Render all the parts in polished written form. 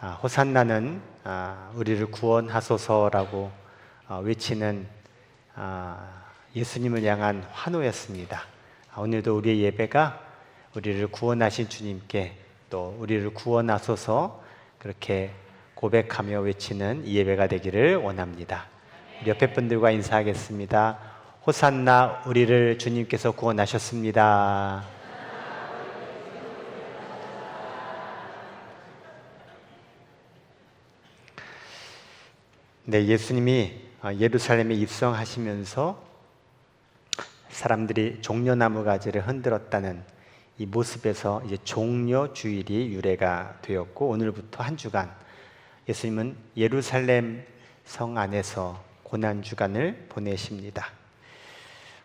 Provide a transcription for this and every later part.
호산나는 우리를 구원하소서라고 외치는 예수님을 향한 환호였습니다. 오늘도 우리의 예배가 우리를 구원하신 주님께 또 우리를 구원하소서 그렇게 고백하며 외치는 이 예배가 되기를 원합니다. 우리 옆에 분들과 인사하겠습니다. 호산나, 우리를 주님께서 구원하셨습니다. 네, 예수님이 예루살렘에 입성하시면서 사람들이 종려나무 가지를 흔들었다는 이 모습에서 이제 종려주일이 유래가 되었고, 오늘부터 한 주간 예수님은 예루살렘 성 안에서 고난주간을 보내십니다.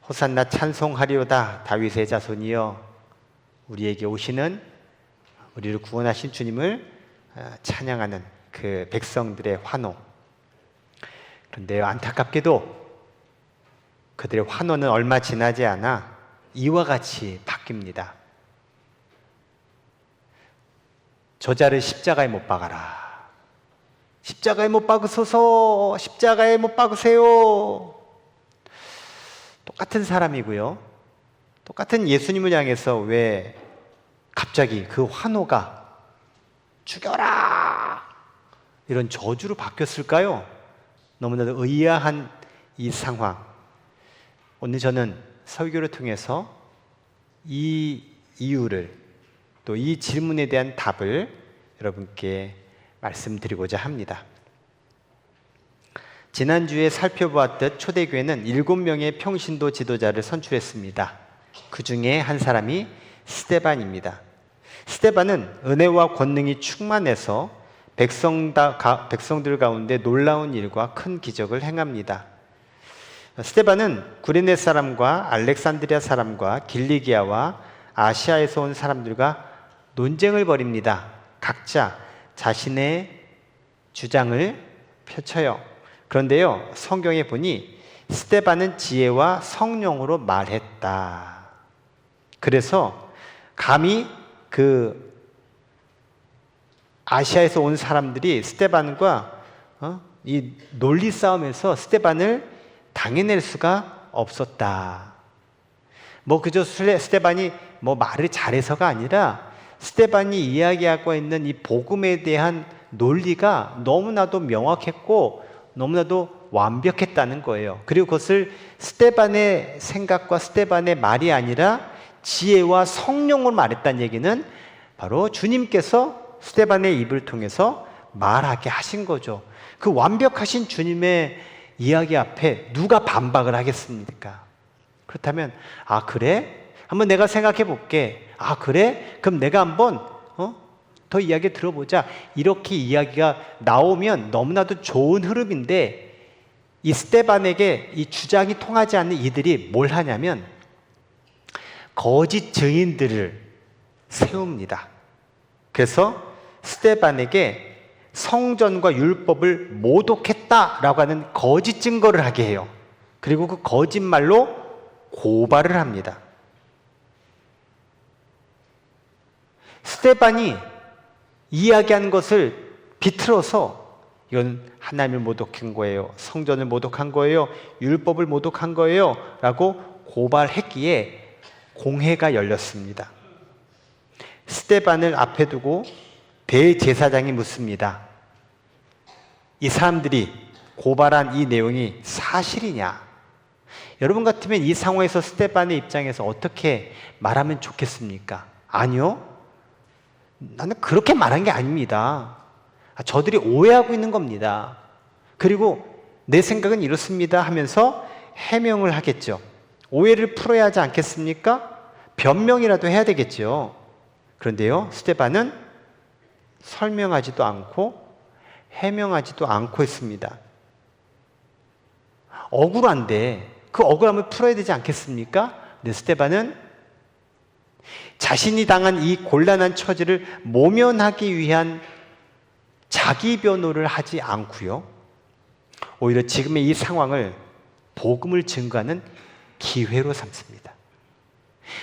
호산나 찬송하리오다 다윗의 자손이여, 우리에게 오시는 우리를 구원하신 주님을 찬양하는 그 백성들의 환호. 그런데 안타깝게도 그들의 환호는 얼마 지나지 않아 이와 같이 바뀝니다. 저자를 십자가에 못 박아라. 십자가에 못 박으소서. 십자가에 못 박으세요. 똑같은 사람이고요. 똑같은 예수님을 향해서 왜 갑자기 그 환호가 죽여라 이런 저주로 바뀌었을까요? 너무나도 의아한 이 상황. 오늘 저는 설교를 통해서 이 이유를 또 이 질문에 대한 답을 여러분께 말씀드리고자 합니다. 지난주에 살펴보았듯 초대교회는 7명의 평신도 지도자를 선출했습니다. 그 중에 한 사람이 스데반입니다. 스데반은 은혜와 권능이 충만해서 백성들 가운데 놀라운 일과 큰 기적을 행합니다. 스데반은 구레네 사람과 알렉산드리아 사람과 길리기아와 아시아에서 온 사람들과 논쟁을 벌입니다. 각자 자신의 주장을 펼쳐요. 그런데요, 성경에 보니 스데반은 지혜와 성령으로 말했다. 그래서 감히 그 아시아에서 온 사람들이 스데반과 이 논리 싸움에서 스데반을 당해낼 수가 없었다. 그저 스데반이 말을 잘해서가 아니라 스데반이 이야기하고 있는 이 복음에 대한 논리가 너무나도 명확했고 너무나도 완벽했다는 거예요. 그리고 그것을 스데반의 생각과 스데반의 말이 아니라 지혜와 성령으로 말했다는 얘기는 바로 주님께서 스데반의 입을 통해서 말하게 하신 거죠. 그 완벽하신 주님의 이야기 앞에 누가 반박을 하겠습니까? 그렇다면 그래? 한번 내가 생각해 볼게. 그래? 그럼 내가 한번 더 이야기 들어보자. 이렇게 이야기가 나오면 너무나도 좋은 흐름인데, 이 스데반에게 이 주장이 통하지 않는 이들이 뭘 하냐면 거짓 증인들을 세웁니다. 그래서 스데반에게 성전과 율법을 모독했다라고 하는 거짓 증거를 하게 해요. 그리고 그 거짓말로 고발을 합니다. 스데반이 이야기한 것을 비틀어서 이건 하나님을 모독한 거예요, 성전을 모독한 거예요, 율법을 모독한 거예요 라고 고발했기에 공회가 열렸습니다. 스데반을 앞에 두고 대제사장이 묻습니다. 이 사람들이 고발한 이 내용이 사실이냐? 여러분 같으면 이 상황에서 스데반의 입장에서 어떻게 말하면 좋겠습니까? 아니요, 나는 그렇게 말한 게 아닙니다. 저들이 오해하고 있는 겁니다. 그리고 내 생각은 이렇습니다 하면서 해명을 하겠죠. 오해를 풀어야 하지 않겠습니까? 변명이라도 해야 되겠죠. 그런데요, 스데반은 설명하지도 않고 해명하지도 않고 있습니다. 억울한데 그 억울함을 풀어야 되지 않겠습니까? 근데 스데반은 자신이 당한 이 곤란한 처지를 모면하기 위한 자기 변호를 하지 않고요, 오히려 지금의 이 상황을 복음을 증거하는 기회로 삼습니다.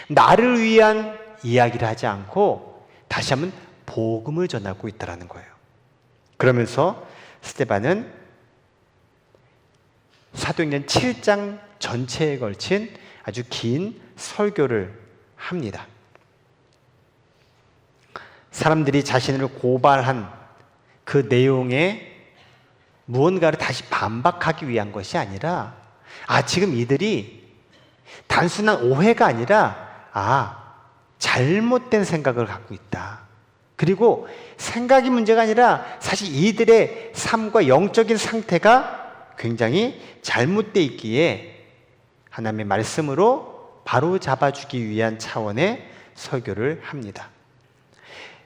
나를 위한 이야기를 하지 않고 다시 한번 복음을 전하고 있다는 거예요. 그러면서 스데반은 사도행전 7장 전체에 걸친 아주 긴 설교를 합니다. 사람들이 자신을 고발한 그 내용에 무언가를 다시 반박하기 위한 것이 아니라, 지금 이들이 단순한 오해가 아니라 잘못된 생각을 갖고 있다. 그리고 생각이 문제가 아니라 사실 이들의 삶과 영적인 상태가 굉장히 잘못되어 있기에 하나님의 말씀으로 바로 잡아주기 위한 차원의 설교를 합니다.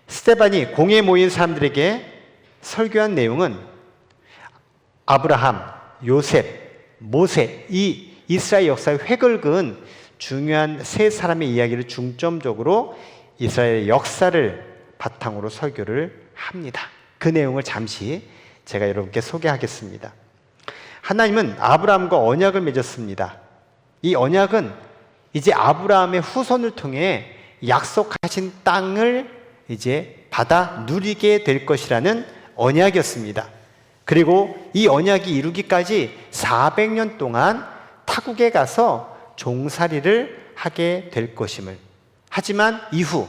스데반이 공회에 모인 사람들에게 설교한 내용은 아브라함, 요셉, 모세, 이 이스라엘 역사의 획을 그은 중요한 세 사람의 이야기를 중점적으로 이스라엘의 역사를 바탕으로 설교를 합니다. 그 내용을 잠시 제가 여러분께 소개하겠습니다. 하나님은 아브라함과 언약을 맺었습니다. 이 언약은 이제 아브라함의 후손을 통해 약속하신 땅을 이제 받아 누리게 될 것이라는 언약이었습니다. 그리고 이 언약이 이루기까지 400년 동안 타국에 가서 종살이를 하게 될 것임을, 하지만 이후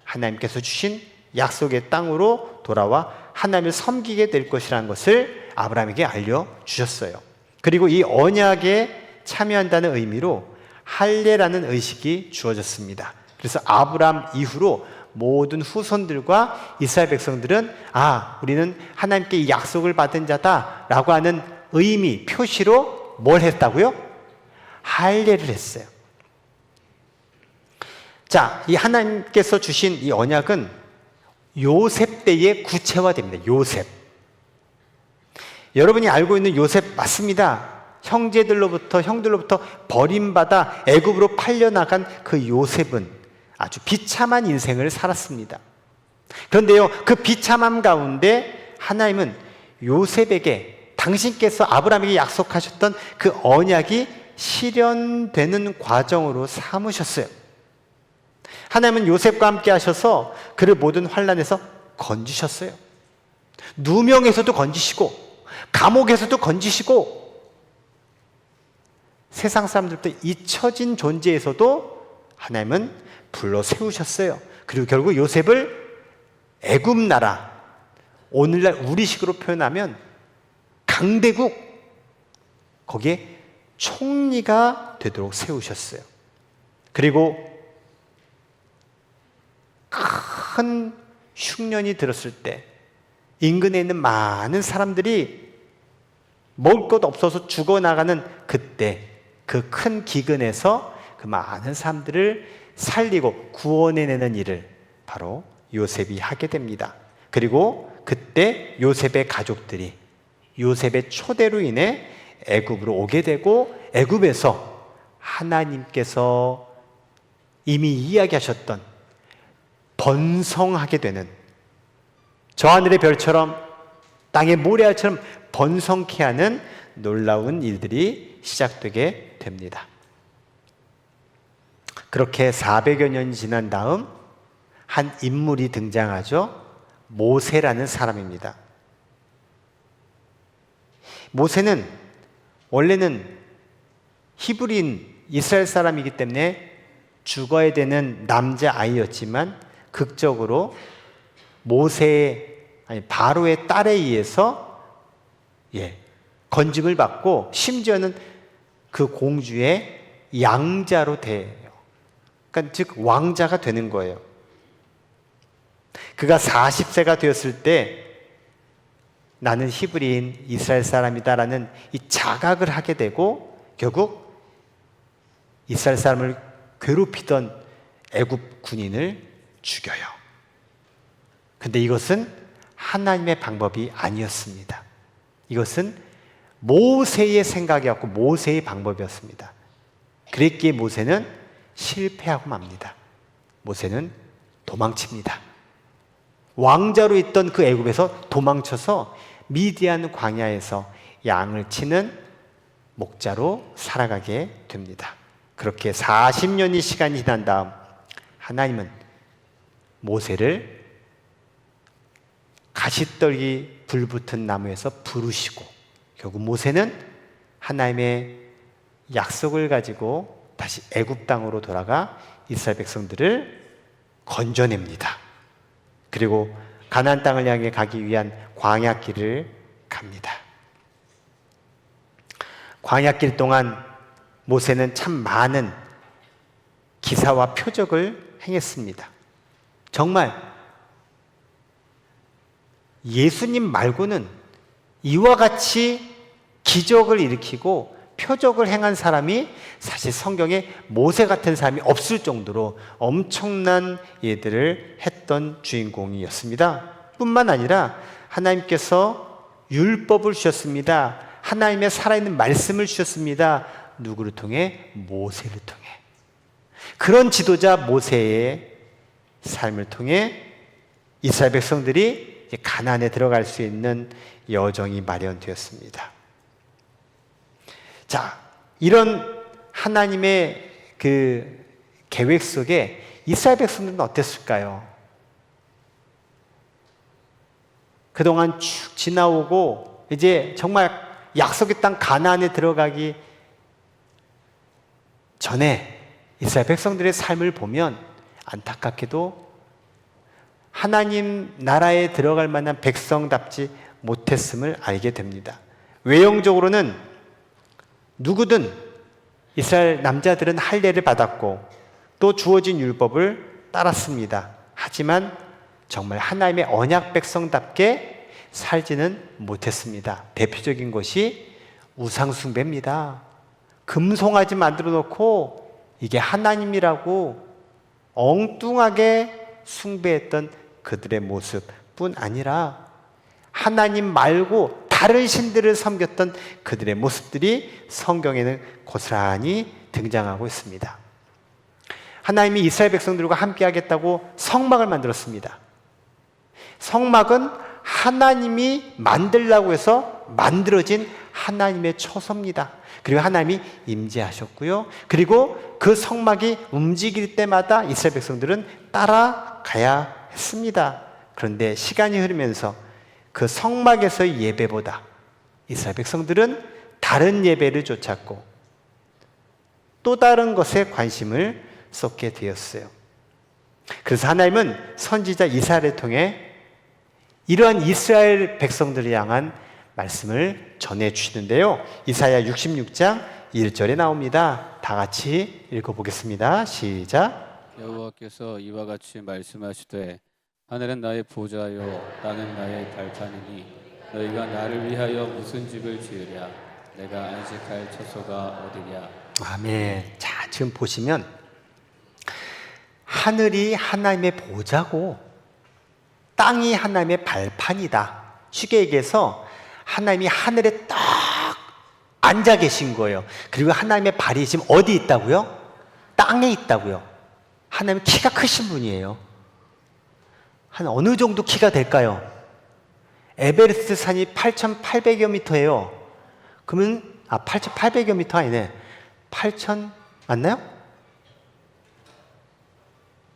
하나님께서 주신 약속의 땅으로 돌아와 하나님을 섬기게 될 것이라는 것을 아브라함에게 알려주셨어요. 그리고 이 언약에 참여한다는 의미로 할례라는 의식이 주어졌습니다. 그래서 아브라함 이후로 모든 후손들과 이스라엘 백성들은 우리는 하나님께 이 약속을 받은 자다라고 하는 의미, 표시로 뭘 했다고요? 할례를 했어요. 자, 이 하나님께서 주신 이 언약은 요셉 때에 구체화됩니다. 요셉. 여러분이 알고 있는 요셉 맞습니다. 형들로부터 버림받아 애굽으로 팔려나간 그 요셉은 아주 비참한 인생을 살았습니다. 그런데요, 그 비참함 가운데 하나님은 요셉에게 당신께서 아브라함에게 약속하셨던 그 언약이 실현되는 과정으로 삼으셨어요. 하나님은 요셉과 함께 하셔서 그를 모든 환난에서 건지셨어요. 누명에서도 건지시고 감옥에서도 건지시고 세상 사람들부터 잊혀진 존재에서도 하나님은 불러 세우셨어요. 그리고 결국 요셉을 애굽 나라, 오늘날 우리식으로 표현하면 강대국, 거기에 총리가 되도록 세우셨어요. 그리고 큰 흉년이 들었을 때 인근에 있는 많은 사람들이 먹을 것 없어서 죽어나가는 그때, 그 큰 기근에서 그 많은 사람들을 살리고 구원해내는 일을 바로 요셉이 하게 됩니다. 그리고 그때 요셉의 가족들이 요셉의 초대로 인해 애굽으로 오게 되고, 애굽에서 하나님께서 이미 이야기하셨던 번성하게 되는, 저 하늘의 별처럼 땅의 모래알처럼 번성케 하는 놀라운 일들이 시작되게 됩니다. 그렇게 400여 년이 지난 다음 한 인물이 등장하죠. 모세라는 사람입니다. 모세는 원래는 히브리인 이스라엘 사람이기 때문에 죽어야 되는 남자아이였지만 극적으로 바로의 딸에 의해서 건짐을 받고 심지어는 그 공주의 양자로 돼요. 그러니까 즉 왕자가 되는 거예요. 그가 40세가 되었을 때 나는 히브리인 이스라엘 사람이다라는 이 자각을 하게 되고, 결국 이스라엘 사람을 괴롭히던 애굽 군인을 죽여요. 근데 이것은 하나님의 방법이 아니었습니다. 이것은 모세의 생각이었고 모세의 방법이었습니다. 그랬기에 모세는 실패하고 맙니다. 모세는 도망칩니다. 왕자로 있던 그 애굽에서 도망쳐서 미디안 광야에서 양을 치는 목자로 살아가게 됩니다. 그렇게 40년의 시간이 지난 다음 하나님은 모세를 가시떨기 불붙은 나무에서 부르시고, 결국 모세는 하나님의 약속을 가지고 다시 애굽 땅으로 돌아가 이스라엘 백성들을 건져냅니다. 그리고 가나안 땅을 향해 가기 위한 광야길을 갑니다. 광야길 동안 모세는 참 많은 기사와 표적을 행했습니다. 정말 예수님 말고는 이와 같이 기적을 일으키고 표적을 행한 사람이 사실 성경에 모세 같은 사람이 없을 정도로 엄청난 일들을 했던 주인공이었습니다. 뿐만 아니라 하나님께서 율법을 주셨습니다. 하나님의 살아있는 말씀을 주셨습니다. 누구를 통해? 모세를 통해. 그런 지도자 모세의 삶을 통해 이스라엘 백성들이 가나안에 들어갈 수 있는 여정이 마련되었습니다. 자, 이런 하나님의 그 계획 속에 이스라엘 백성들은 어땠을까요? 그동안 쭉 지나오고 이제 정말 약속의 땅 가나안에 들어가기 전에 이스라엘 백성들의 삶을 보면 안타깝게도 하나님 나라에 들어갈 만한 백성답지 못했음을 알게 됩니다. 외형적으로는 누구든 이스라엘 남자들은 할례를 받았고 또 주어진 율법을 따랐습니다. 하지만 정말 하나님의 언약 백성답게 살지는 못했습니다. 대표적인 것이 우상숭배입니다. 금송아지 만들어 놓고 이게 하나님이라고 엉뚱하게 숭배했던 그들의 모습뿐 아니라 하나님 말고 다른 신들을 섬겼던 그들의 모습들이 성경에는 고스란히 등장하고 있습니다. 하나님이 이스라엘 백성들과 함께 하겠다고 성막을 만들었습니다. 성막은 하나님이 만들라고 해서 만들어진 하나님의 처소입니다. 그리고 하나님이 임재하셨고요. 그리고 그 성막이 움직일 때마다 이스라엘 백성들은 따라가야 했습니다. 그런데 시간이 흐르면서 그 성막에서의 예배보다 이스라엘 백성들은 다른 예배를 쫓았고 또 다른 것에 관심을 쏟게 되었어요. 그래서 하나님은 선지자 이사야를 통해 이러한 이스라엘 백성들을 향한 말씀을 전해주시는데요. 이사야 66장 1절에 나옵니다. 다 같이 읽어보겠습니다. 시작. 여호와께서 이와 같이 말씀하시되 하늘은 나의 보좌요 땅은 나의 발판이니 너희가 나를 위하여 무슨 집을 지으랴 내가 안식할 처소가 어디냐. 아멘. 자, 지금 보시면 하늘이 하나님의 보좌고 땅이 하나님의 발판이다. 쉽게 얘기해서 하나님이 하늘에 딱 앉아 계신 거예요. 그리고 하나님의 발이 지금 어디 있다고요? 땅에 있다고요. 하나님 키가 크신 분이에요. 한 어느 정도 키가 될까요? 에베레스트 산이 8,800여 미터예요. 그러면 8,800여 미터 아니네. 8,000 맞나요?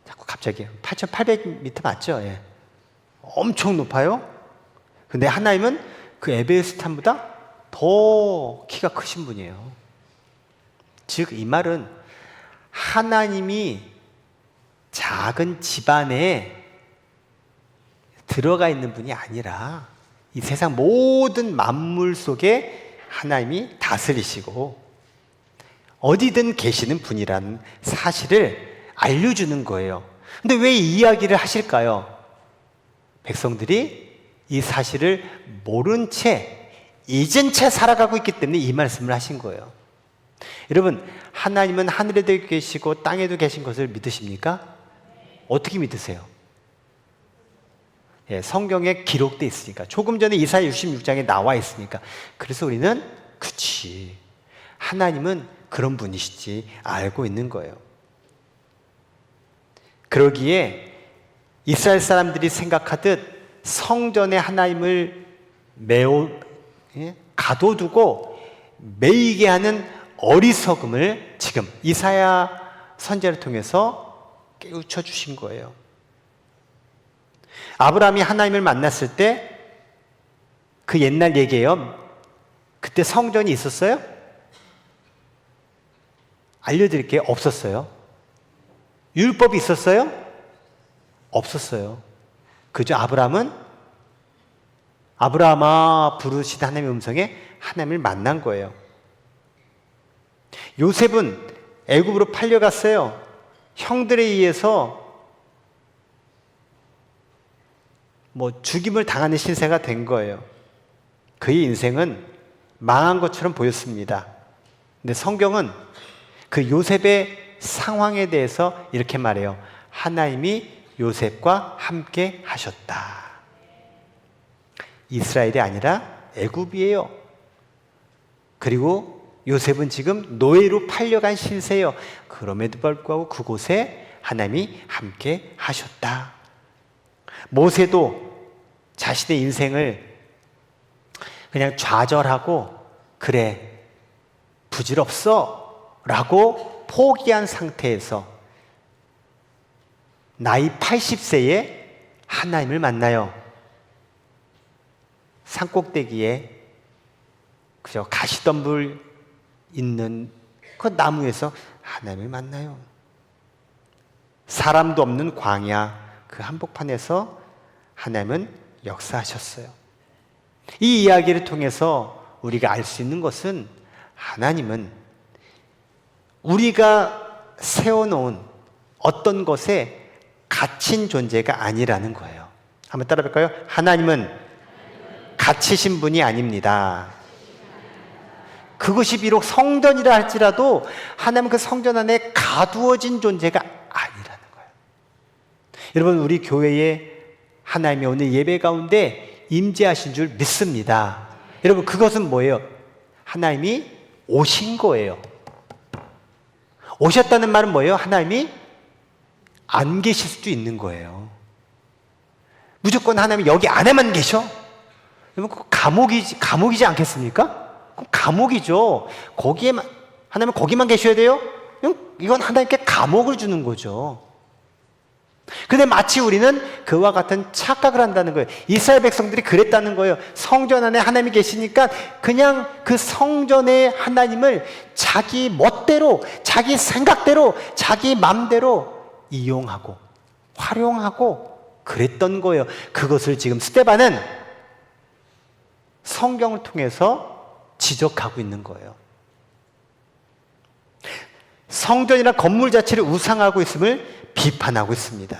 자꾸 갑자기 8,800m 맞죠? 예. 엄청 높아요. 근데 하나님은 그 에베레스트 산보다 더 키가 크신 분이에요. 즉 이 말은 하나님이 작은 집안에 들어가 있는 분이 아니라 이 세상 모든 만물 속에 하나님이 다스리시고 어디든 계시는 분이라는 사실을 알려주는 거예요. 근데 왜 이 이야기를 하실까요? 백성들이 이 사실을 모른 채, 잊은 채 살아가고 있기 때문에 이 말씀을 하신 거예요. 여러분, 하나님은 하늘에도 계시고 땅에도 계신 것을 믿으십니까? 어떻게 믿으세요? 예, 성경에 기록되어 있으니까. 조금 전에 이사야 66장에 나와 있으니까. 그래서 우리는 그치, 하나님은 그런 분이시지 알고 있는 거예요. 그러기에 이스라엘 사람들이 생각하듯 성전에 하나님을 가둬두고 매이게 하는 어리석음을 지금 이사야 선지자를 통해서 깨우쳐 주신 거예요. 아브라함이 하나님을 만났을 때 그 옛날 얘기예요. 그때 성전이 있었어요? 알려드릴게요. 없었어요. 율법이 있었어요? 없었어요. 그저 아브라함은 아브라함아 부르시는 하나님의 음성에 하나님을 만난 거예요. 요셉은 애굽으로 팔려갔어요. 형들에 의해서 죽임을 당하는 신세가 된 거예요. 그의 인생은 망한 것처럼 보였습니다. 근데 성경은 그 요셉의 상황에 대해서 이렇게 말해요. 하나님이 요셉과 함께 하셨다. 이스라엘이 아니라 애굽이에요. 그리고 요셉은 지금 노예로 팔려간 신세예요. 그럼에도 불구하고 그곳에 하나님이 함께 하셨다. 모세도 자신의 인생을 그냥 좌절하고 그래 부질없어 라고 포기한 상태에서 나이 80세에 하나님을 만나요. 산꼭대기에 그저 가시덤불 있는 그 나무에서 하나님을 만나요. 사람도 없는 광야 그 한복판에서 하나님은 역사하셨어요. 이 이야기를 통해서 우리가 알 수 있는 것은 하나님은 우리가 세워놓은 어떤 것에 갇힌 존재가 아니라는 거예요. 한번 따라 볼까요? 하나님은 갇히신 분이 아닙니다. 그것이 비록 성전이라 할지라도 하나님은 그 성전 안에 가두어진 존재가 아니라는 거예요. 여러분, 우리 교회에 하나님이 오늘 예배 가운데 임재하신 줄 믿습니다. 여러분, 그것은 뭐예요? 하나님이 오신 거예요. 오셨다는 말은 뭐예요? 하나님이 안 계실 수도 있는 거예요. 무조건 하나님이 여기 안에만 계셔? 여러분, 감옥이지 않겠습니까? 감옥이죠. 하나님은 거기만 계셔야 돼요? 이건 하나님께 감옥을 주는 거죠. 근데 마치 우리는 그와 같은 착각을 한다는 거예요. 이스라엘 백성들이 그랬다는 거예요. 성전 안에 하나님이 계시니까 그냥 그 성전의 하나님을 자기 멋대로, 자기 생각대로, 자기 맘대로 이용하고 활용하고 그랬던 거예요. 그것을 지금 스데반은 성경을 통해서 지적하고 있는 거예요. 성전이나 건물 자체를 우상하고 있음을 비판하고 있습니다.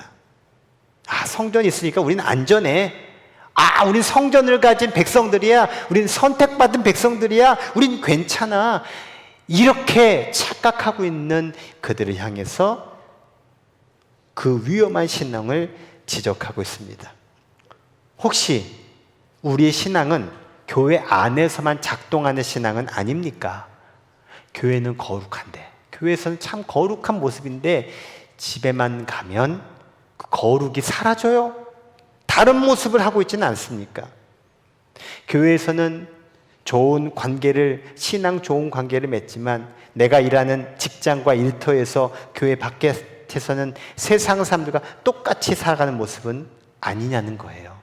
성전이 있으니까 우리는 안전해. 우린 성전을 가진 백성들이야. 우린 선택받은 백성들이야. 우린 괜찮아. 이렇게 착각하고 있는 그들을 향해서 그 위험한 신앙을 지적하고 있습니다. 혹시 우리의 신앙은 교회 안에서만 작동하는 신앙은 아닙니까? 교회는 거룩한데, 교회에서는 참 거룩한 모습인데 집에만 가면 그 거룩이 사라져요? 다른 모습을 하고 있지는 않습니까? 교회에서는 신앙 좋은 관계를 맺지만 내가 일하는 직장과 일터에서 교회 밖에서는 세상 사람들과 똑같이 살아가는 모습은 아니냐는 거예요.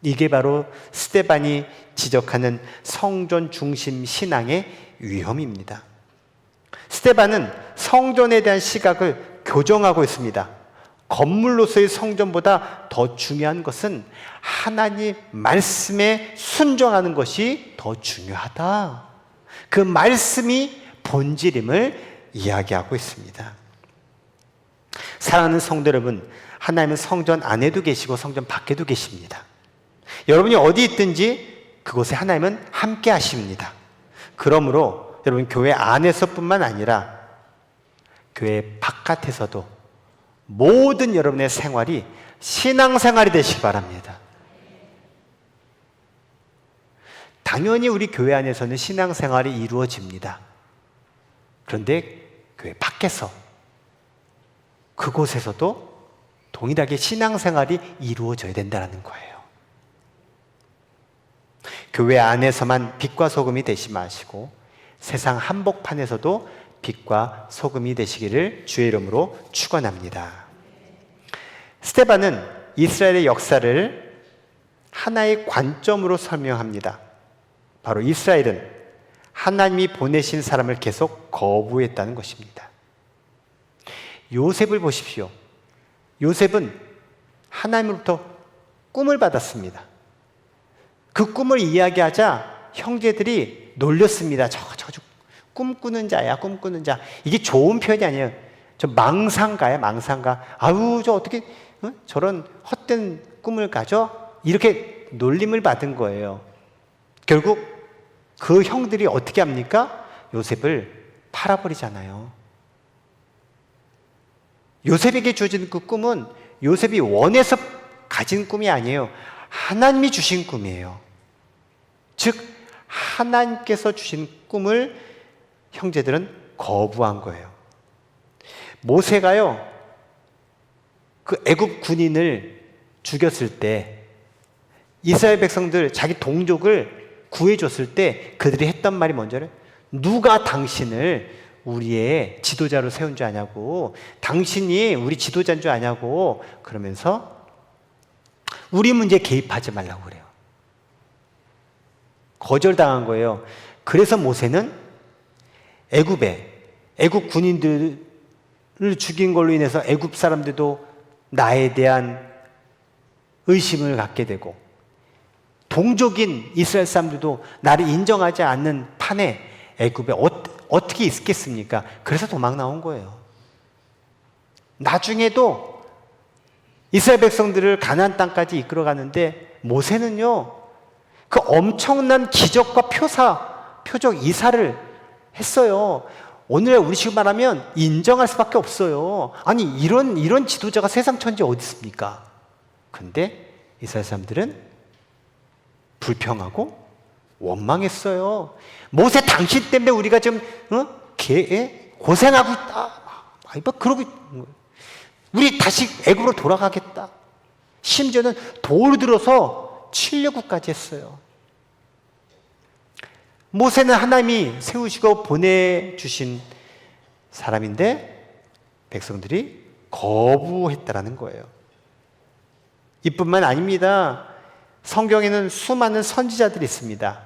이게 바로 스데반이 지적하는 성전 중심 신앙의 위험입니다. 스데반은 성전에 대한 시각을 교정하고 있습니다. 건물로서의 성전보다 더 중요한 것은 하나님 말씀에 순종하는 것이 더 중요하다. 그 말씀이 본질임을 이야기하고 있습니다. 사랑하는 성도 여러분, 하나님은 성전 안에도 계시고 성전 밖에도 계십니다. 여러분이 어디 있든지 그곳에 하나님은 함께 하십니다. 그러므로 여러분, 교회 안에서뿐만 아니라 교회 바깥에서도 모든 여러분의 생활이 신앙생활이 되시기 바랍니다. 당연히 우리 교회 안에서는 신앙생활이 이루어집니다. 그런데 교회 밖에서 그곳에서도 동일하게 신앙생활이 이루어져야 된다는 거예요. 교회 안에서만 빛과 소금이 되지 마시고 세상 한복판에서도 빛과 소금이 되시기를 주의 이름으로 축원합니다. 스데반은 이스라엘의 역사를 하나의 관점으로 설명합니다. 바로 이스라엘은 하나님이 보내신 사람을 계속 거부했다는 것입니다. 요셉을 보십시오. 요셉은 하나님으로부터 꿈을 받았습니다. 그 꿈을 이야기하자 형제들이 놀렸습니다. 저 꿈꾸는 자야, 꿈꾸는 자. 이게 좋은 표현이 아니에요. 저 망상가야, 망상가. 아유, 저 어떻게 저런 헛된 꿈을 가져? 이렇게 놀림을 받은 거예요. 결국 그 형들이 어떻게 합니까? 요셉을 팔아버리잖아요. 요셉에게 주어진 그 꿈은 요셉이 원해서 가진 꿈이 아니에요. 하나님이 주신 꿈이에요. 즉 하나님께서 주신 꿈을 형제들은 거부한 거예요. 모세가요, 그 애굽 군인을 죽였을 때 이스라엘 백성들 자기 동족을 구해줬을 때 그들이 했던 말이 뭔지를, 누가 당신을 우리의 지도자로 세운 줄 아냐고, 당신이 우리 지도자인 줄 아냐고, 그러면서 우리 문제에 개입하지 말라고 그래요. 거절당한 거예요. 그래서 모세는 애굽 군인들을 죽인 걸로 인해서 애굽 사람들도 나에 대한 의심을 갖게 되고, 동족인 이스라엘 사람들도 나를 인정하지 않는 판에 애굽에 어떻게 있겠습니까? 그래서 도망 나온 거예요. 나중에도 이스라엘 백성들을 가나안 땅까지 이끌어가는데 모세는요, 그 엄청난 기적과 표적 이사를 했어요. 오늘 우리식으로 말하면 인정할 수밖에 없어요. 아니 이런 지도자가 세상 천지에 어디 있습니까? 근데 이스라엘 사람들은 불평하고 원망했어요. 모세 당신 때문에 우리가 지금 고생하고 있다. 그러고 우리 다시 애굽으로 돌아가겠다. 심지어는 돌을 들어서 치려고까지 했어요. 모세는 하나님이 세우시고 보내주신 사람인데 백성들이 거부했다라는 거예요. 이뿐만 아닙니다. 성경에는 수많은 선지자들이 있습니다.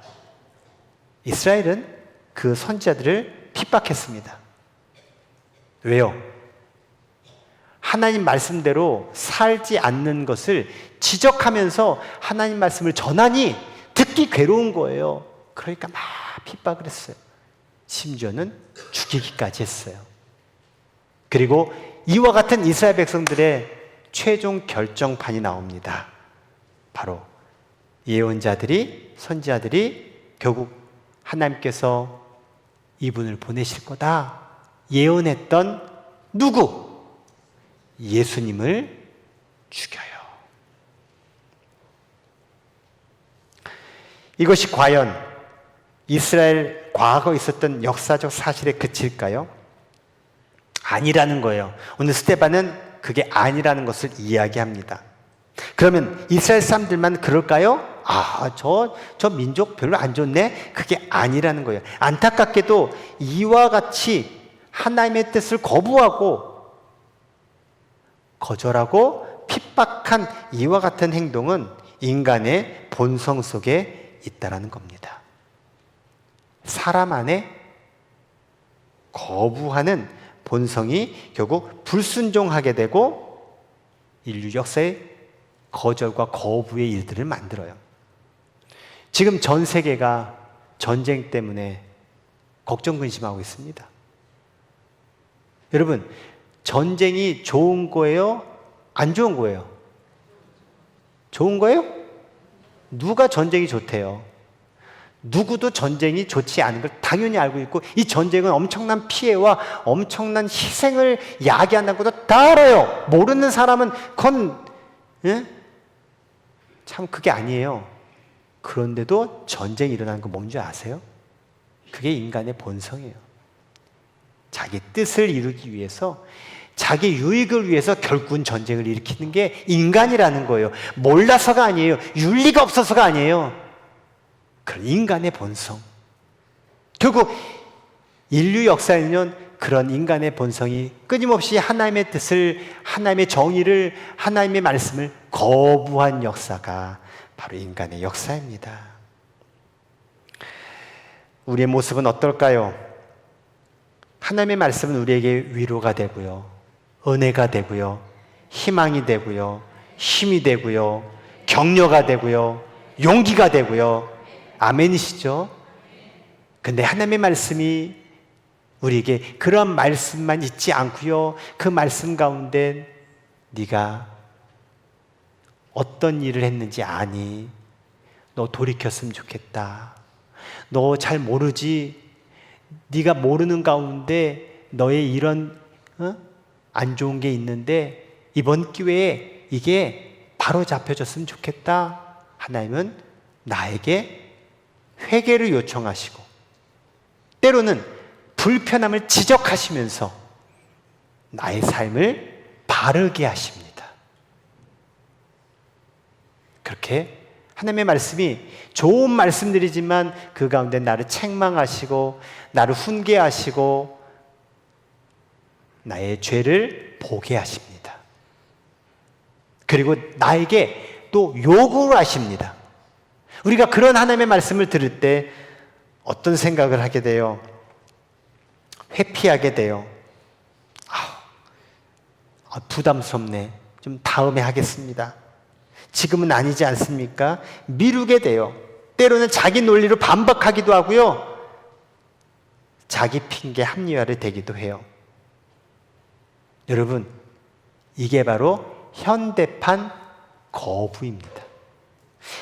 이스라엘은 그 선지자들을 핍박했습니다. 왜요? 하나님 말씀대로 살지 않는 것을 지적하면서 하나님 말씀을 전하니 듣기 괴로운 거예요. 그러니까 막 핍박을 했어요. 심지어는 죽이기까지 했어요. 그리고 이와 같은 이스라엘 백성들의 최종 결정판이 나옵니다. 바로 예언자들이, 선지자들이 결국 하나님께서 이분을 보내실 거다 예언했던 누구? 예수님을 죽여요. 이것이 과연 이스라엘 과거 있었던 역사적 사실에 그칠까요? 아니라는 거예요. 오늘 스데반은 그게 아니라는 것을 이야기합니다. 그러면 이스라엘 사람들만 그럴까요? 저 민족 별로 안 좋네? 그게 아니라는 거예요. 안타깝게도 이와 같이 하나님의 뜻을 거절하고 핍박한 이와 같은 행동은 인간의 본성 속에 있다라는 겁니다. 사람 안에 거부하는 본성이 결국 불순종하게 되고 인류 역사에 거절과 거부의 일들을 만들어요. 지금 전 세계가 전쟁 때문에 걱정 근심하고 있습니다. 여러분, 전쟁이 좋은 거예요? 안 좋은 거예요? 좋은 거예요? 누가 전쟁이 좋대요? 누구도 전쟁이 좋지 않은 걸 당연히 알고 있고, 이 전쟁은 엄청난 피해와 엄청난 희생을 야기한다는 것도 다 알아요. 모르는 사람은 참 그게 아니에요. 그런데도 전쟁이 일어나는 거 뭔지 아세요? 그게 인간의 본성이에요. 자기 뜻을 이루기 위해서, 자기 유익을 위해서 결국은 전쟁을 일으키는 게 인간이라는 거예요. 몰라서가 아니에요. 윤리가 없어서가 아니에요. 그런 인간의 본성. 결국 인류 역사에는 그런 인간의 본성이 끊임없이 하나님의 뜻을, 하나님의 정의를, 하나님의 말씀을 거부한 역사가 바로 인간의 역사입니다. 우리의 모습은 어떨까요? 하나님의 말씀은 우리에게 위로가 되고요, 은혜가 되고요, 희망이 되고요, 힘이 되고요, 격려가 되고요, 용기가 되고요. 아멘이시죠? 근데 하나님의 말씀이 우리에게 그런 말씀만 있지 않고요, 그 말씀 가운데 네가 어떤 일을 했는지 아니? 너 돌이켰으면 좋겠다. 너 잘 모르지? 네가 모르는 가운데 너의 이런 안 좋은 게 있는데 이번 기회에 이게 바로 잡혀졌으면 좋겠다. 하나님은 나에게 회개를 요청하시고 때로는 불편함을 지적하시면서 나의 삶을 바르게 하십니다. 그렇게 하나님의 말씀이 좋은 말씀들이지만 그 가운데 나를 책망하시고 나를 훈계하시고 나의 죄를 보게 하십니다. 그리고 나에게 또 요구를 하십니다. 우리가 그런 하나님의 말씀을 들을 때 어떤 생각을 하게 돼요? 회피하게 돼요. 부담스럽네. 좀 다음에 하겠습니다. 지금은 아니지 않습니까? 미루게 돼요. 때로는 자기 논리로 반박하기도 하고요, 자기 핑계 합리화를 되기도 해요. 여러분, 이게 바로 현대판 거부입니다.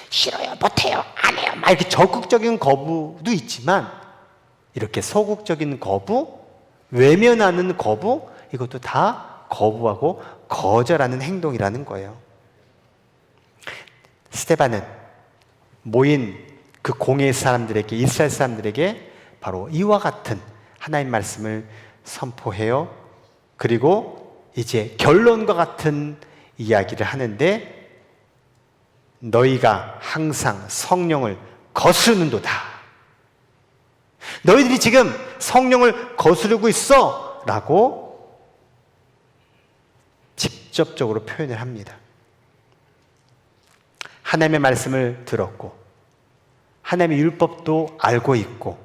싫어요, 못해요, 안 해요, 막 이렇게 적극적인 거부도 있지만 이렇게 소극적인 거부, 외면하는 거부, 이것도 다 거부하고 거절하는 행동이라는 거예요. 스데반은 모인 그 공예 사람들에게, 이스라엘 사람들에게 바로 이와 같은 하나님 말씀을 선포해요. 그리고 이제 결론과 같은 이야기를 하는데, 너희가 항상 성령을 거스르는도다. 너희들이 지금 성령을 거스르고 있어 라고 직접적으로 표현을 합니다. 하나님의 말씀을 들었고 하나님의 율법도 알고 있고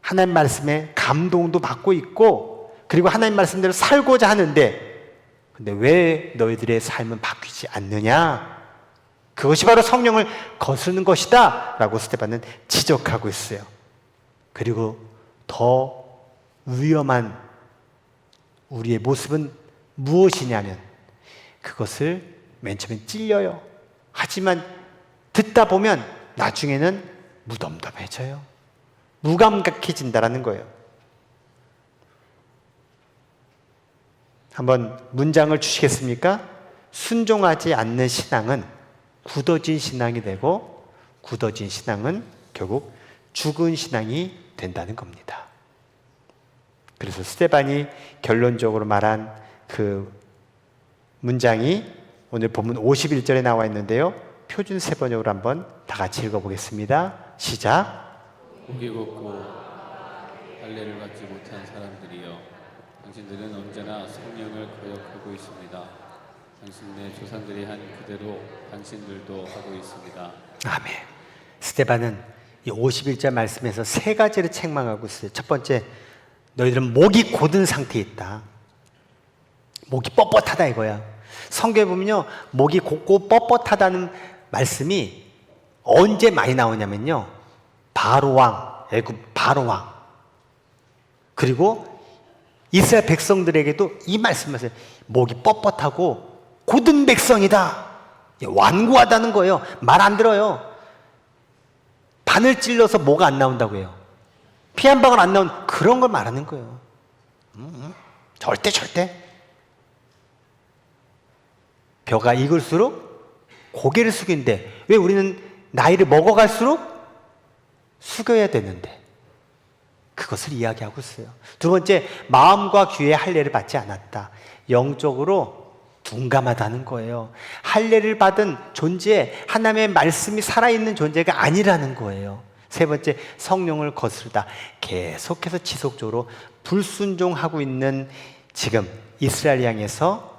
하나님 말씀에 감동도 받고 있고 그리고 하나님 말씀대로 살고자 하는데, 근데 왜 너희들의 삶은 바뀌지 않느냐? 그것이 바로 성령을 거스르는 것이다 라고 스데반은 지적하고 있어요. 그리고 더 위험한 우리의 모습은 무엇이냐면, 그것을 맨 처음엔 찔려요. 하지만 듣다 보면 나중에는 무덤덤해져요. 무감각해진다라는 거예요. 한번 문장을 주시겠습니까? 순종하지 않는 신앙은 굳어진 신앙이 되고, 굳어진 신앙은 결국 죽은 신앙이 된다는 겁니다. 그래서 스데반이 결론적으로 말한 그 문장이 오늘 본문 51절에 나와 있는데요, 표준 세번역으로 한번 다 같이 읽어보겠습니다. 시작. 고기 굽고 할례를 받지 못한 사람들이여, 당신들은 언제나 성령을 거역하고 있습니다. 당신네 조상들이 한 그대로 당신들도 하고 있습니다. 아멘. 스데반은 이 51절 말씀에서 세 가지를 책망하고 있어요. 첫 번째, 너희들은 목이 곧은 상태에 있다. 목이 뻣뻣하다 이거야. 성경에 보면요, 목이 곧고 뻣뻣하다는 말씀이 언제 많이 나오냐면요, 바로왕, 애굽 바로왕, 그리고 이스라엘 백성들에게도 이 말씀을, 목이 뻣뻣하고 곧은 백성이다. 완고하다는 거예요. 말 안 들어요. 바늘 찔러서 뭐가 안 나온다고 해요. 피 한 방울 안 나온 그런 걸 말하는 거예요. 절대. 벼가 익을수록 고개를 숙이는데, 왜 우리는 나이를 먹어갈수록 숙여야 되는데, 그것을 이야기하고 있어요. 두 번째, 마음과 귀에 할례를 받지 않았다. 영적으로 둔감하다는 거예요. 할례를 받은 존재, 하나님의 말씀이 살아있는 존재가 아니라는 거예요. 세 번째, 성령을 거스르다. 계속해서 지속적으로 불순종하고 있는 지금 이스라엘 향해서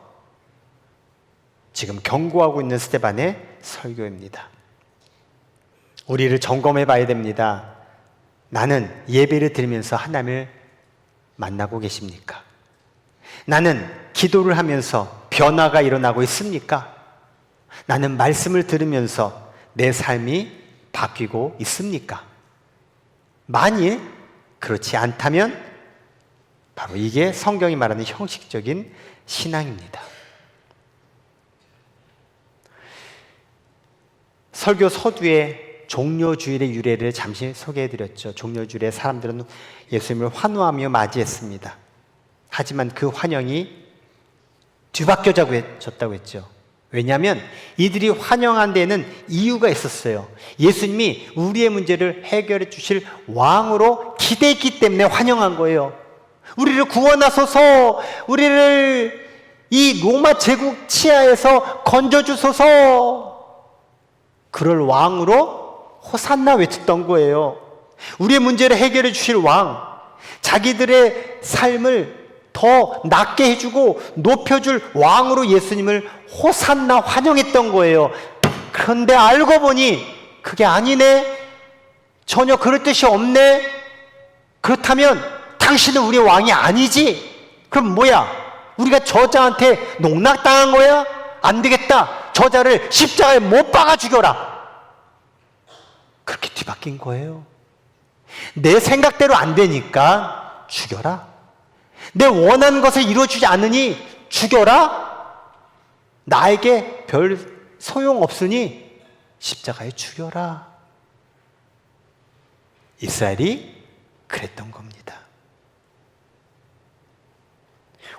지금 경고하고 있는 스데반의 설교입니다. 우리를 점검해 봐야 됩니다. 나는 예배를 드리면서 하나님을 만나고 계십니까? 나는 기도를 하면서 변화가 일어나고 있습니까? 나는 말씀을 들으면서 내 삶이 바뀌고 있습니까? 만일 그렇지 않다면 바로 이게 성경이 말하는 형식적인 신앙입니다. 설교 서두에 종려주일의 유래를 잠시 소개해드렸죠. 종려주일에 사람들은 예수님을 환호하며 맞이했습니다. 하지만 그 환영이 뒤바뀌어졌다고 했죠. 왜냐하면 이들이 환영한 데에는 이유가 있었어요. 예수님이 우리의 문제를 해결해 주실 왕으로 기대했기 때문에 환영한 거예요. 우리를 구원하소서, 우리를 이 로마 제국 치하에서 건져주소서, 그럴 왕으로 호산나 외쳤던 거예요. 우리의 문제를 해결해 주실 왕, 자기들의 삶을 더 낫게 해주고 높여줄 왕으로 예수님을 호산나 환영했던 거예요. 그런데 알고 보니 그게 아니네, 전혀 그럴 뜻이 없네. 그렇다면 당신은 우리의 왕이 아니지. 그럼 뭐야? 우리가 저자한테 농락당한 거야? 안 되겠다, 저자를 십자가에 못 박아 죽여라. 그렇게 뒤바뀐 거예요. 내 생각대로 안 되니까 죽여라. 내 원하는 것을 이루어주지 않으니 죽여라. 나에게 별 소용없으니 십자가에 죽여라. 이스라엘이 그랬던 겁니다.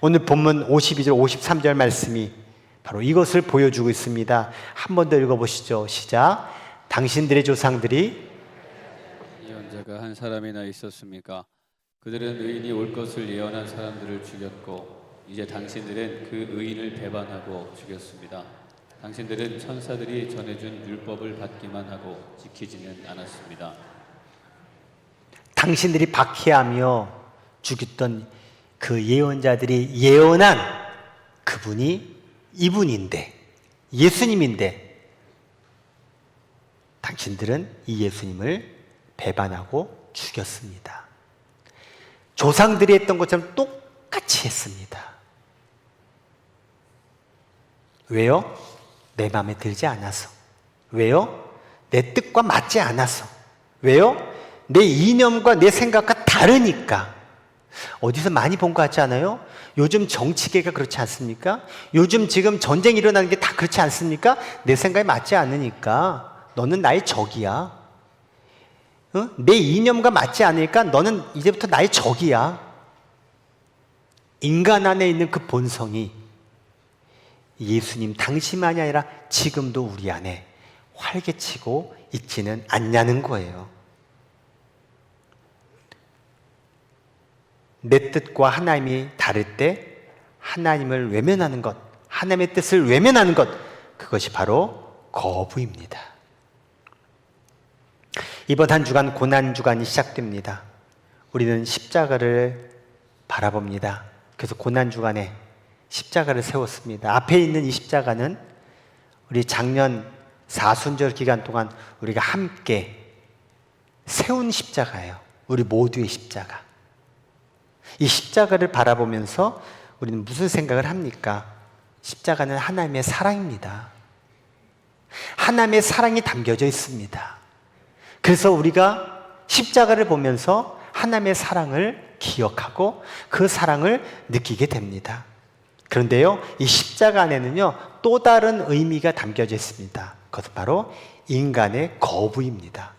오늘 본문 52절 53절 말씀이 바로 이것을 보여주고 있습니다. 한 번 더 읽어보시죠. 시작. 당신들의 조상들이 예언자가 한 사람이나 있었습니까? 그들은 의인이 올 것을 예언한 사람들을 죽였고 이제 당신들은 그 의인을 배반하고 죽였습니다. 당신들은 천사들이 전해준 율법을 받기만 하고 지키지는 않았습니다. 당신들이 박해하며 죽였던 그 예언자들이 예언한 그분이 이분인데, 예수님인데, 당신들은 이 예수님을 배반하고 죽였습니다. 조상들이 했던 것처럼 똑같이 했습니다. 왜요? 내 마음에 들지 않아서. 왜요? 내 뜻과 맞지 않아서. 왜요? 내 이념과 내 생각과 다르니까. 어디서 많이 본 것 같지 않아요? 요즘 정치계가 그렇지 않습니까? 요즘 지금 전쟁이 일어나는 게 다 그렇지 않습니까? 내 생각에 맞지 않으니까 너는 나의 적이야. 내 이념과 맞지 않으니까 너는 이제부터 나의 적이야. 인간 안에 있는 그 본성이 예수님 당시만이 아니라 지금도 우리 안에 활개치고 있지는 않냐는 거예요. 내 뜻과 하나님이 다를 때 하나님을 외면하는 것, 하나님의 뜻을 외면하는 것, 그것이 바로 거부입니다. 이번 한 주간 고난주간이 시작됩니다. 우리는 십자가를 바라봅니다. 그래서 고난주간에 십자가를 세웠습니다. 앞에 있는 이 십자가는 우리 작년 사순절 기간 동안 우리가 함께 세운 십자가예요. 우리 모두의 십자가. 이 십자가를 바라보면서 우리는 무슨 생각을 합니까? 십자가는 하나님의 사랑입니다. 하나님의 사랑이 담겨져 있습니다. 그래서 우리가 십자가를 보면서 하나님의 사랑을 기억하고 그 사랑을 느끼게 됩니다. 그런데요, 이 십자가 안에는요, 또 다른 의미가 담겨져 있습니다. 그것은 바로 인간의 거부입니다.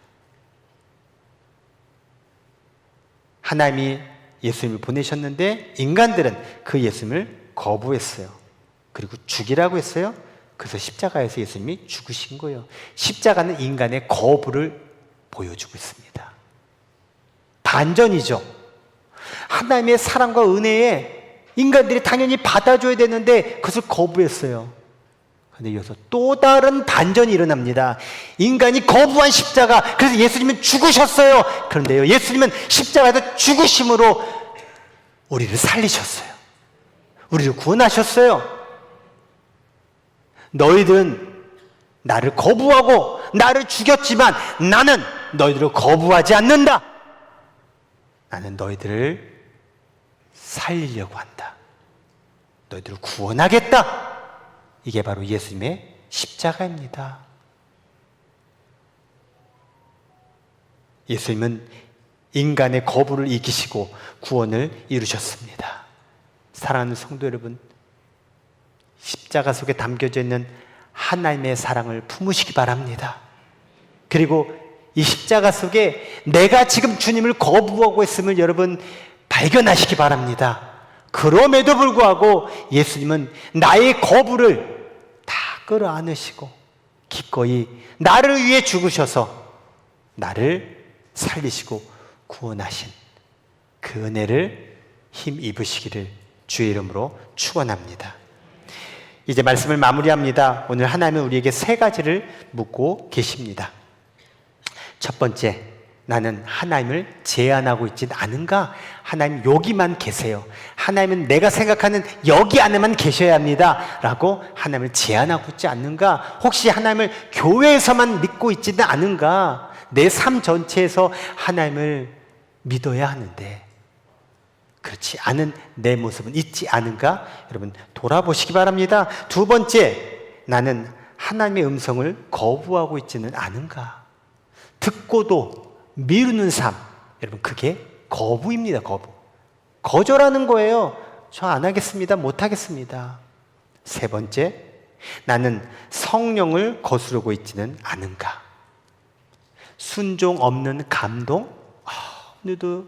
하나님이 예수님을 보내셨는데 인간들은 그 예수님을 거부했어요. 그리고 죽이라고 했어요. 그래서 십자가에서 예수님이 죽으신 거예요. 십자가는 인간의 거부를 보여주고 있습니다. 반전이죠. 하나님의 사랑과 은혜에 인간들이 당연히 받아줘야 되는데 그것을 거부했어요. 근데 여기서 또 다른 반전이 일어납니다. 인간이 거부한 십자가, 그래서 예수님은 죽으셨어요. 그런데요, 예수님은 십자가에서 죽으심으로 우리를 살리셨어요. 우리를 구원하셨어요. 너희들은 나를 거부하고 나를 죽였지만 나는 너희들을 거부하지 않는다. 나는 너희들을 살리려고 한다. 너희들을 구원하겠다. 이게 바로 예수님의 십자가입니다. 예수님은 인간의 거부를 이기시고 구원을 이루셨습니다. 사랑하는 성도 여러분, 십자가 속에 담겨져 있는 하나님의 사랑을 품으시기 바랍니다. 그리고 이 십자가 속에 내가 지금 주님을 거부하고 있음을 여러분 발견하시기 바랍니다. 그럼에도 불구하고 예수님은 나의 거부를 다 끌어안으시고 기꺼이 나를 위해 죽으셔서 나를 살리시고 구원하신 그 은혜를 힘입으시기를 주의 이름으로 축원합니다. 이제 말씀을 마무리합니다. 오늘 하나님은 우리에게 세 가지를 묻고 계십니다. 첫 번째, 나는 하나님을 제한하고 있진 않은가? 하나님 여기만 계세요. 하나님은 내가 생각하는 여기 안에만 계셔야 합니다. 라고 하나님을 제한하고 있지 않는가? 혹시 하나님을 교회에서만 믿고 있지는 않은가? 내 삶 전체에서 하나님을 믿어야 하는데 그렇지 않은 내 모습은 있지 않은가? 여러분 돌아보시기 바랍니다. 두 번째, 나는 하나님의 음성을 거부하고 있지는 않은가? 듣고도 미루는 삶, 여러분 그게 거부입니다. 거절하는 거예요. 저 안 하겠습니다. 못 하겠습니다. 세 번째, 나는 성령을 거스르고 있지는 않은가? 순종 없는 감동? 오늘도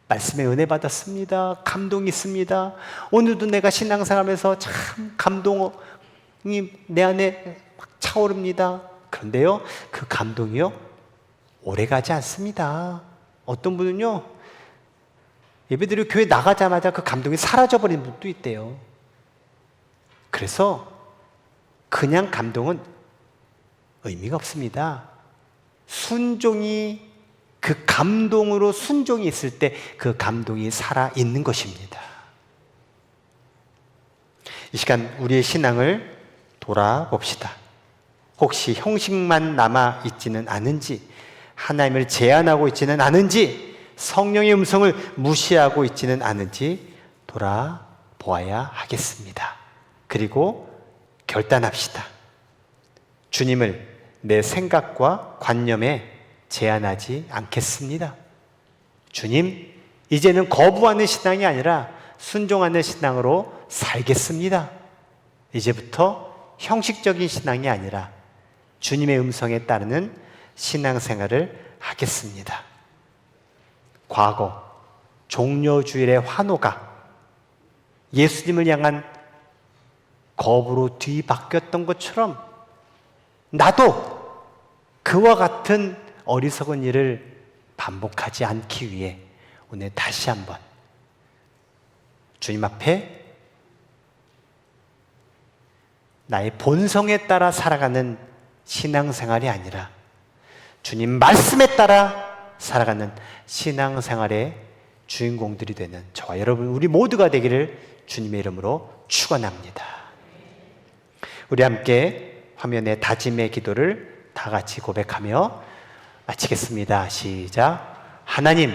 말씀에 은혜 받았습니다. 감동이 있습니다. 오늘도 내가 신앙생활하면서 참 감동이 내 안에 막 차오릅니다. 그런데요, 그 감동이요 오래가지 않습니다. 어떤 분은요, 예배드리고 교회 나가자마자 그 감동이 사라져버린 분도 있대요. 그래서 그냥 감동은 의미가 없습니다. 순종이, 그 감동으로 순종이 있을 때 그 감동이 살아있는 것입니다. 이 시간 우리의 신앙을 돌아봅시다. 혹시 형식만 남아있지는 않은지, 하나님을 제한하고 있지는 않은지, 성령의 음성을 무시하고 있지는 않은지 돌아보아야 하겠습니다. 그리고 결단합시다. 주님을 내 생각과 관념에 제한하지 않겠습니다. 주님, 이제는 거부하는 신앙이 아니라 순종하는 신앙으로 살겠습니다. 이제부터 형식적인 신앙이 아니라 주님의 음성에 따르는 신앙생활을 하겠습니다. 과거 종려주일의 환호가 예수님을 향한 거부로 뒤바뀌었던 것처럼 나도 그와 같은 어리석은 일을 반복하지 않기 위해 오늘 다시 한번 주님 앞에 나의 본성에 따라 살아가는 신앙생활이 아니라 주님 말씀에 따라 살아가는 신앙생활의 주인공들이 되는 저와 여러분 우리 모두가 되기를 주님의 이름으로 축원합니다. 우리 함께 화면에 다짐의 기도를 다 같이 고백하며 마치겠습니다. 시작. 하나님,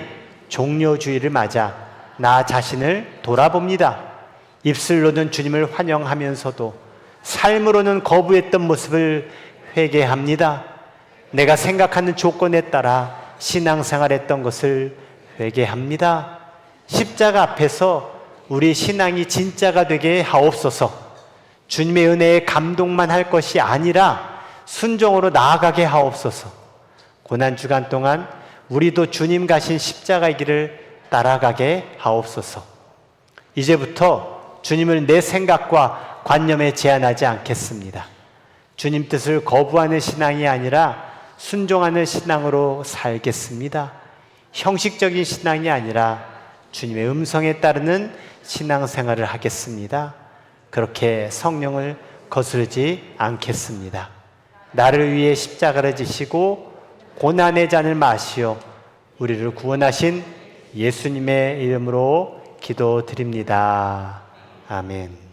종려주의를 맞아 나 자신을 돌아봅니다. 입술로는 주님을 환영하면서도 삶으로는 거부했던 모습을 회개합니다. 내가 생각하는 조건에 따라 신앙생활했던 것을 회개합니다. 십자가 앞에서 우리 신앙이 진짜가 되게 하옵소서. 주님의 은혜에 감동만 할 것이 아니라 순종으로 나아가게 하옵소서. 고난주간 동안 우리도 주님 가신 십자가의 길을 따라가게 하옵소서. 이제부터 주님을 내 생각과 관념에 제한하지 않겠습니다. 주님 뜻을 거부하는 신앙이 아니라 순종하는 신앙으로 살겠습니다. 형식적인 신앙이 아니라 주님의 음성에 따르는 신앙생활을 하겠습니다. 그렇게 성령을 거스르지 않겠습니다. 나를 위해 십자가를 지시고 고난의 잔을 마시어 우리를 구원하신 예수님의 이름으로 기도드립니다. 아멘.